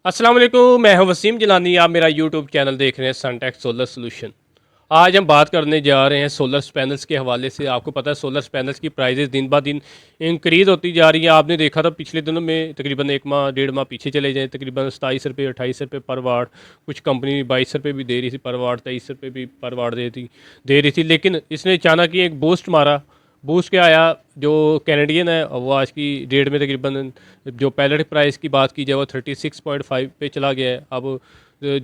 अस्सलाम वालेकुम, मैं हूं वसीम जिलानी। आप मेरा यूट्यूब चैनल देख रहे हैं सनटेक सोलर सोल्यूशन। आज हम बात करने जा रहे हैं सोलर पैनल्स के हवाले से। आपको पता है सोलर पैनल्स की प्राइजेस दिन ब दिन इंक्रीज़ होती जा रही है। आपने देखा था पिछले दिनों में तकरीबन एक माह डेढ़ माह पीछे चले जाएँ, तकरीबन 27 रुपये 28 रुपये पर वाट, कुछ कंपनी 22 रुपये भी दे रही थी पर वाट, 23 रुपये भी पर वाट दे रही थी। लेकिन इसने अचानक ही एक बूस्ट मारा। बूस्ट क्या आया, जो कैनेडियन है वो आज की डेट में तकरीबन जो पैलेट प्राइस की बात की जाए वो 36.5 पे चला गया है। अब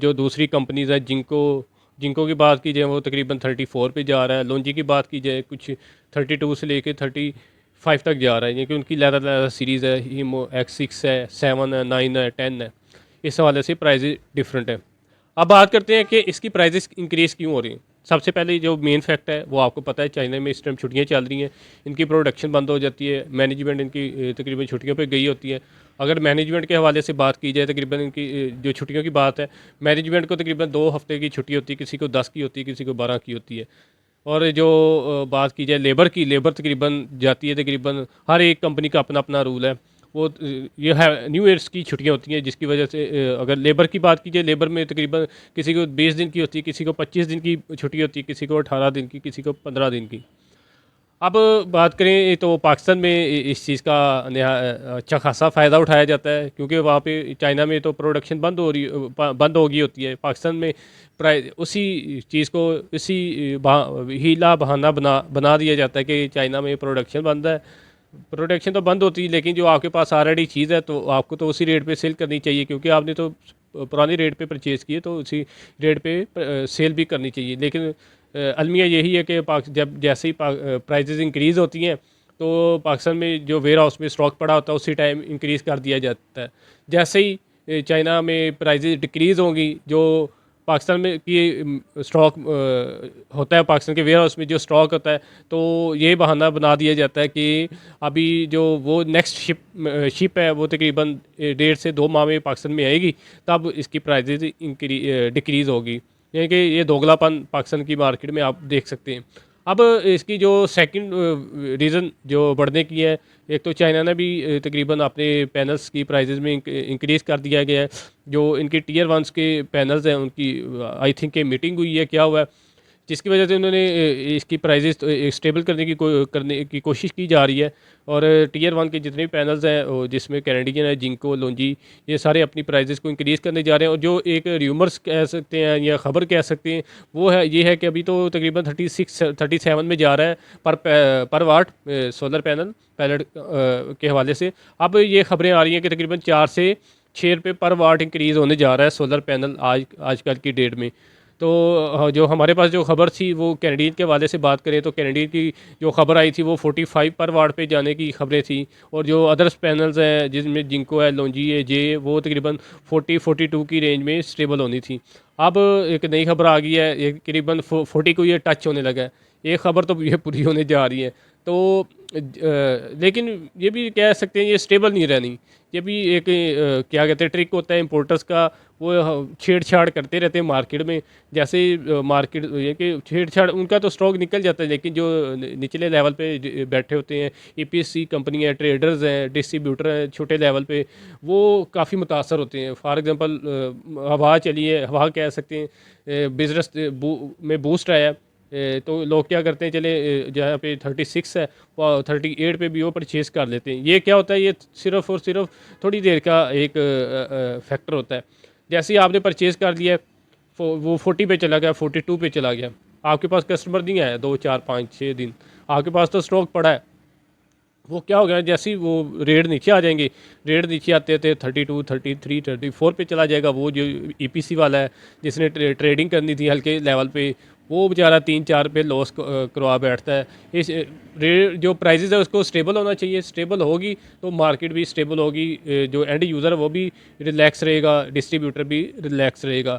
जो दूसरी कंपनीज हैं जिनको जिनको की बात की जाए वो तकरीबन 34 पे जा रहा है। लोंजी की बात की जाए कुछ 32 से लेके 35 तक जा रहा है, क्योंकि उनकी ज़्यादा सीरीज़ है, हीमो X6 है, 7 है, 9 है, 10 है। इस हवाले से प्राइजेज डिफरेंट है। अब बात करते हैं कि इसकी प्राइजेस इंक्रीज़ क्यों हो रही हैं। सबसे पहले जो मेन फैक्ट है वो आपको पता है, चाइना में इस टाइम छुट्टियां चल रही हैं, इनकी प्रोडक्शन बंद हो जाती है, मैनेजमेंट इनकी तकरीबन छुट्टियों पे गई होती है। अगर मैनेजमेंट के हवाले से बात की जाए, तकरीबन इनकी जो छुट्टियों की बात है, मैनेजमेंट को तकरीबन 2 हफ्ते की छुट्टी होती है, किसी को 10 की होती है, किसी को 12 की होती है। और जो बात की जाए लेबर की, लेबर तकरीबन जाती है, तकरीबन हर एक कंपनी का अपना अपना रूल है। वो ये है न्यू ईयर्स की छुट्टियां होती हैं, जिसकी वजह से अगर लेबर की बात की जाए, लेबर में तकरीबन किसी को 20 दिन की होती है, किसी को 25 दिन की छुट्टी होती है, किसी को 18 दिन की, किसी को 15 दिन की। अब बात करें तो पाकिस्तान में इस चीज़ का अच्छा खासा फ़ायदा उठाया जाता है, क्योंकि वहाँ पे चाइना में तो प्रोडक्शन बंद हो गई होती है। पाकिस्तान में प्राय उसी चीज़ को इसी हीला बहाना बना दिया जाता है कि चाइना में प्रोडक्शन बंद है। प्रोडक्शन तो बंद होती है, लेकिन जो आपके पास ऑलरेडी चीज़ है तो आपको तो उसी रेट पे सेल करनी चाहिए, क्योंकि आपने तो पुरानी रेट पे परचेज़ किए तो उसी रेट पे सेल भी करनी चाहिए। लेकिन अलमिया यही है कि जब जैसे ही प्राइजेज़ इंक्रीज़ होती हैं तो पाकिस्तान में जो वेयर हाउस में स्टॉक पड़ा होता है उसी टाइम इंक्रीज़ कर दिया जाता है। जैसे ही चाइना में प्राइजेज़ डिक्रीज़ होंगी, जो पाकिस्तान में की स्टॉक होता है, पाकिस्तान के वेयर हाउस में जो स्टॉक होता है, तो ये बहाना बना दिया जाता है कि अभी जो वो नेक्स्ट शिप है वो तकरीबन 1.5 से 2 माह में पाकिस्तान में आएगी, तब इसकी प्राइजेज़ डिक्रीज़ होगी। यानी कि ये दोगलापन पाकिस्तान की मार्केट में आप देख सकते हैं। अब इसकी जो सेकंड रीज़न जो बढ़ने की है, एक तो चाइना ने भी तकरीबन अपने पैनल्स की प्राइजेज़ में इंक्रीज़ कर दिया गया है। जो इनके टियर वंस के पैनल्स हैं उनकी आई थिंक मीटिंग हुई है, क्या हुआ है, जिसकी वजह से उन्होंने इसकी प्राइजेस स्टेबल करने की कोशिश की जा रही है। और टियर वन के जितने भी पैनल्स हैं जिसमें कैनेडियन है, जिंको, लोंजी, ये सारे अपनी प्राइजेस को इंक्रीज़ करने जा रहे हैं। और जो एक र्यूमर्स कह सकते हैं या ख़बर कह सकते हैं, वो है ये है कि अभी तो तकरीबन 37 में जा रहा है पर वाट सोलर पैनल के हवाले से। अब ये ख़बरें आ रही हैं कि तकरीबन 4 से 6 रुपये पर वाट इंक्रीज़ होने जा रहा है सोलर पैनल आजकल की डेट में। तो जो हमारे पास जो खबर थी वो कैनेडियन के हवाले से बात करें तो कैनेडियन की जो खबर आई थी वो 45 पर वाट पे जाने की खबरें थी। और जो अदर्स पैनल्स हैं जिसमें जिंको है, लोंजी है, जे, वो तकरीबन 40-42 की रेंज में स्टेबल होनी थी। अब एक नई खबर आ गई है, ये तकरीबन 40 को ये टच होने लगा है। ये खबर तो ये पूरी होने जा रही है। तो लेकिन ये भी कह सकते हैं ये स्टेबल नहीं रहनी। ये भी एक क्या कहते हैं ट्रिक होता है इंपोर्टर्स का, वो छेड़छाड़ करते रहते हैं मार्केट में। जैसे मार्केट ये कि छेड़छाड़ उनका तो स्टॉक निकल जाता है, लेकिन जो निचले लेवल पे बैठे होते हैं, ईपीसी कंपनी है, ट्रेडर्स हैं, डिस्ट्रीब्यूटर हैं छोटे लेवल पे, वो काफ़ी मुतासर होते हैं। फॉर एग्जांपल हवा चली है, हवा कह सकते हैं, बिजनेस में बूस्ट आया, तो लोग क्या करते हैं, चले जहाँ पे 36 है वो 38 पे भी वो परचेज़ कर लेते हैं। ये क्या होता है, ये सिर्फ़ और सिर्फ थोड़ी देर का एक फैक्टर होता है। जैसे ही आपने परचेज़ कर लिया, वो 40 पे चला गया, 42 पे चला गया, आपके पास कस्टमर नहीं आया 2 4 5 6 दिन, आपके पास तो स्टॉक पड़ा है। वो क्या हो गया, जैसे ही वो रेट नीचे आ जाएंगे, रेट नीचे आते आते 32 33 34 पे चला जाएगा। वो जो ईपीसी वाला है जिसने ट्रेडिंग करनी थी हल्के लेवल पे, वो बेचारा 3 4 पे लॉस करवा बैठता है। इस रेट जो प्राइजेस है उसको स्टेबल होना चाहिए, स्टेबल होगी तो मार्केट भी स्टेबल होगी, जो एंड यूज़र है वो भी रिलैक्स रहेगा, डिस्ट्रीब्यूटर भी रिलैक्स रहेगा।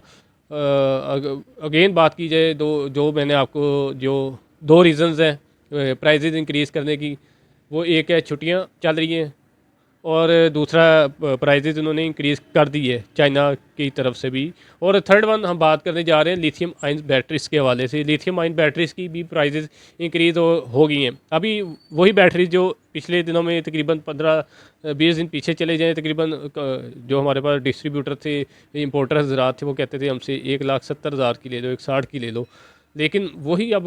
अगेन बात की जाए, जो मैंने आपको जो 2 रीज़न्स हैं प्राइजेज इंक्रीज़ करने की, वो एक है छुट्टियां चल रही हैं, और दूसरा प्राइजेज उन्होंने इंक्रीज़ कर दी है चाइना की तरफ से भी। और थर्ड वन हम बात करने जा रहे हैं लिथियम आयन बैटरीज़ के हवाले से। लिथियम आयन बैटरीज़ की भी प्राइजेज इंक्रीज़ हो गई हैं। अभी वही बैटरी जो पिछले दिनों में तकरीबन 15-20 दिन पीछे चले जाएँ, तकरीबन जो हमारे पास डिस्ट्रीब्यूटर थे, इंपोर्टर हजरात थे, वो कहते थे हमसे 1,70,000 की ले लो, 1,60 की ले लो। लेकिन वही अब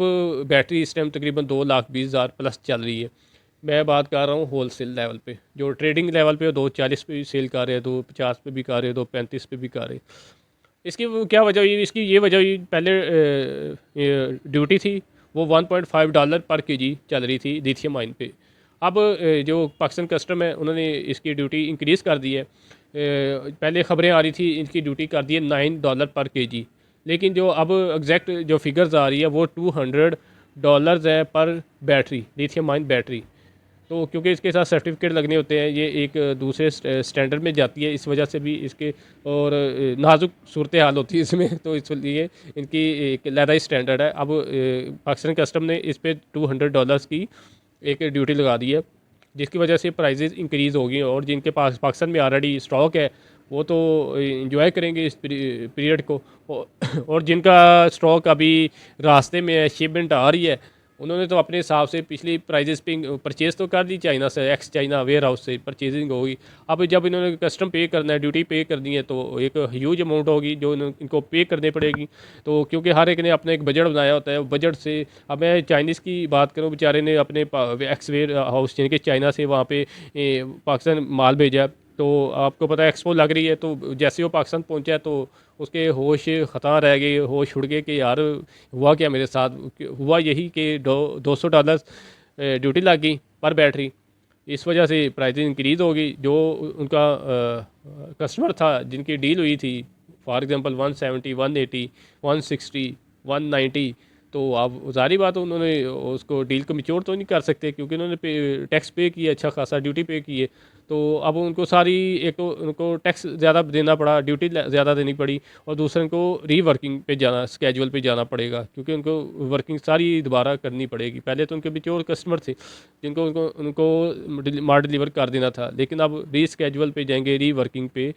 बैटरी इस टाइम तकरीबन 2,20,000 प्लस चल रही है। मैं बात कर रहा हूँ होल सेल लेवल पे। जो ट्रेडिंग लेवल पे 2,40 पे भी सेल कर रहे हैं, 2,50 पे भी कर रहे हैं, 2,35 पे भी कर रहे हैं। इसकी क्या वजह हुई? इसकी ये वजह हुई, पहले ड्यूटी थी वो $1.5 पर केजी चल रही थी लिथियम आयन पे। अब जो पाकिस्तान कस्टम है उन्होंने इसकी ड्यूटी इंक्रीज़ कर दी है। पहले ख़बरें आ रही थी इनकी ड्यूटी कर दी है $9 पर केजी, लेकिन जो अब एग्जैक्ट जो फिगर्स आ रही है वो $200 है पर बैटरी, लिथियम आयन बैटरी। तो क्योंकि इसके साथ सर्टिफिकेट लगने होते हैं, ये एक दूसरे स्टैंडर्ड में जाती है, इस वजह से भी इसके और नाजुक सूरत हाल होती है इसमें, तो इसलिए इनकी एक लहदाई स्टैंडर्ड है। अब पाकिस्तान कस्टम ने इस पर $200 की एक ड्यूटी लगा दी है, जिसकी वजह से प्राइजेज़ इंक्रीज़ हो गई। और जिनके पास पाकिस्तान में ऑलरेडी स्टॉक है वो तो इंजॉय करेंगे इस पीरियड को, और जिनका स्टॉक अभी रास्ते में है, शिपमेंट आ रही है, उन्होंने तो अपने हिसाब से पिछली प्राइजेस पे परचेज़ तो कर दी चाइना से, एक्स चाइना वेयर हाउस से परचेजिंग होगी। अब जब इन्होंने कस्टम पे करना है, ड्यूटी पे करनी है, तो एक ह्यूज अमाउंट होगी जो इनको पे करनी पड़ेगी। तो क्योंकि हर एक ने अपना एक बजट बनाया होता है, बजट से अब मैं चाइनीज़ की बात करूँ, बेचारे ने अपने एक्स वेयर हाउस यानी कि चाइना से वहाँ पे पाकिस्तान माल भेजा। तो आपको पता है एक्सपो लग रही है, तो जैसे वो पाकिस्तान पहुंचा तो उसके होश ख़ता रह गए, होश उड़ गए कि यार हुआ क्या मेरे साथ। हुआ यही कि $200 ड्यूटी लग गई पर बैटरी। इस वजह से प्राइस इंक्रीज़ हो गई। जो उनका कस्टमर था जिनकी डील हुई थी, फॉर एग्ज़ाम्पल 170, 180, 160, 190, तो अब ज़ाहिर बात है उन्होंने उसको डील को मिच्योर तो नहीं कर सकते, क्योंकि उन्होंने टैक्स पे किया, अच्छा खासा ड्यूटी पे की है। तो अब उनको सारी, एक तो उनको टैक्स ज़्यादा देना पड़ा, ड्यूटी ज़्यादा देनी पड़ी, और दूसरे उनको रीवर्किंग पे जाना, स्केजुअल पे जाना पड़ेगा, क्योंकि उनको वर्किंग सारी दोबारा करनी पड़ेगी। पहले तो उनके बिच्योर कस्टमर थे जिनको उनको उनको माल डिलीवर कर देना था, लेकिन अब री स्केजुअल पे जाएंगे, रीवर्किंग पे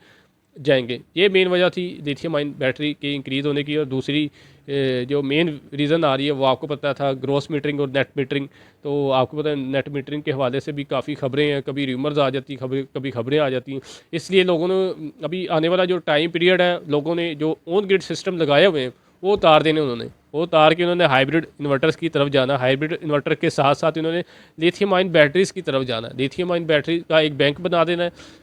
जाएंगे। ये मेन वजह थी लिथियम आयन बैटरी के इंक्रीज़ होने की। और दूसरी जो मेन रीज़न आ रही है वो आपको पता था, ग्रॉस मीटरिंग और नेट मीटरिंग। तो आपको पता है नेट मीटरिंग के हवाले से भी काफ़ी ख़बरें हैं, कभी र्यूमर्स आ जाती, कभी ख़बरें आ जाती हैं। इसलिए लोगों ने अभी आने वाला जो टाइम पीरियड है, लोगों ने जो ऑन ग्रिड सिस्टम लगाए हुए हैं वो उतार देने, उन्होंने वो उतार के उन्होंने हाइब्रिड इन्वर्टर्स की तरफ जाना। हाइब्रिड इन्वर्टर के साथ साथ इन्होंने लिथियम आयन बैटरीज़ की तरफ जाना। लिथियम आयन बैटरी का एक बैंक बना देना है।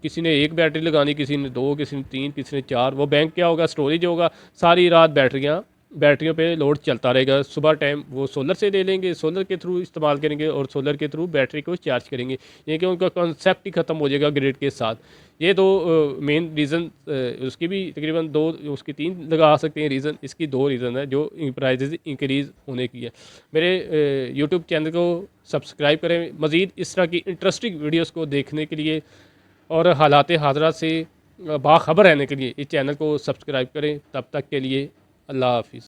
किसी ने एक बैटरी लगानी, किसी ने दो, किसी ने तीन, किसी ने चार। वो बैंक क्या होगा, स्टोरेज होगा, सारी रात बैटरियों पे लोड चलता रहेगा। सुबह टाइम वो सोलर से ले लेंगे, सोलर के थ्रू इस्तेमाल करेंगे और सोलर के थ्रू बैटरी को चार्ज करेंगे। ये कि उनका कॉन्सेप्ट ही ख़त्म हो जाएगा ग्रिड के साथ। ये दो मेन रीज़न, उसकी भी तकरीबन दो, उसकी तीन लगा सकते हैं रीज़न, इसकी दो रीज़न है जो प्राइजेज़ इंक्रीज़ होने की है। मेरे यूट्यूब चैनल को सब्सक्राइब करें मज़ीद इस तरह की इंटरेस्टिंग वीडियोज़ को देखने के लिए, और हालात हाज़रा से बाखबर रहने के लिए इस चैनल को सब्सक्राइब करें। तब तक के लिए अल्लाह हाफिज़।